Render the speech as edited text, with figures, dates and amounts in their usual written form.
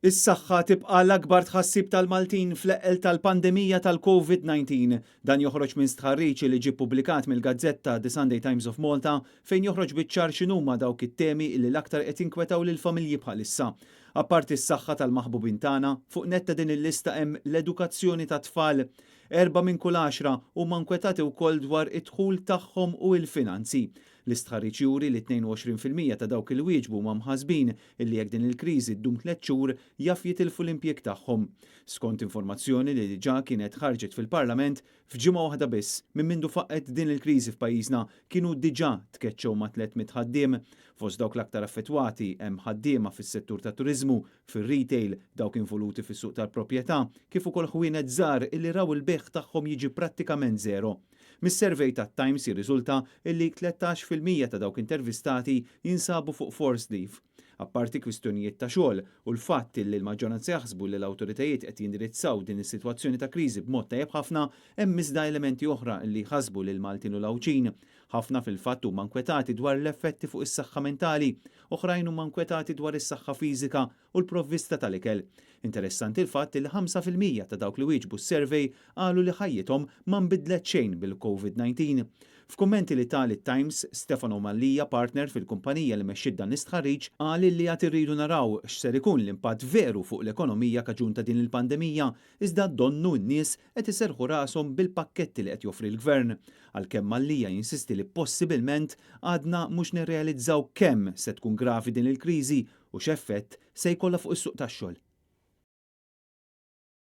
Is-saħħa tibqa' l-akbar tħassib tal-Maltin fl-eqel tal-pandemija tal-COVID-19. Dan joħroġ minn stħarriġ li ġie ppubblikat mill-gazzetta The Sunday Times of Malta fejn joħroġ biċ-ċar x'inhuma dawk it-temi li l-aktar qed jinkwetaw lill-familji bħalissa. Apparti s-saħħa tal-maħbubin tagħna, fuq netta din il-lista hemm l-edukazzjoni tat-tfal. 4 minn kull 10 huma nkwetati wkoll dwar id-dħul tagħhom u l-finanzi. L-istħarriġ juri li 22% ta' dawk il-wieġbu huma mħassbin illi jekk din il-kriżi ddum 3 xhur jaf jitilfu l-impjeg tagħhom. Skont informazzjoni li diġà kienet ħarġet fil-Parlament, f'ġimgħa waħda biss minn mindu faqqet din il-kriżi f'pajjiżna kienu diġà tkeċċew ma' 300 ħaddiem. Fost dawk l-aktar affettwati hemm ħaddiema fis-settur tat-turiżmu, fir-retail, dawk involuti fis-suq tal-proprjetà, kif ukoll ħwienet żgħar illi raw il-beħ tagħhom jiġi prattikament żero. Mis-servej tat-Times jirriżulta illi 13% ta' dawk intervistati jinsabu fuq forced leave. Apparti kwistjonijiet ta' xogħol u l-fatt li l-maġġoranza jaħsbu li l-awtoritajiet qed jindirizzaw din is-sitwazzjoni ta' kriżi b'mod tajjeb ħafna, hemm iżda elementi oħra li jħassbu lil Maltin u l-Awċin. Ħafna fil-fatt huma nkwetati dwar l-effetti fuq is-saħħa mentali, oħrajn huma nkwetati dwar is-saħħa fiżika u l-provvista tal-ikel. Interessanti l-fatt li 5% ta' dawk li wieġbu s-survey qalu li ħajjithom ma nbidlet xejn bil-COVID-19. F'kummenti li tal Times, Stefano Mallija, partner fil-kumpanija li mexxiet dan istħarriġ, qal li qed irridu naraw x'ser ikun l-impatt veru fuq l-ekonomija kaġun ta' din il-pandemija, iżda donnu n-nies qed iserħu rashom bil-pakketti li qed joffri l-Gvern. Għalkemm Mallija jinsisti li possibilment għadna mhux nirrealizzaw kemm se tkun gravi din il-kriżi u x'effett se jkollha fuq is-suq tax-xogħol.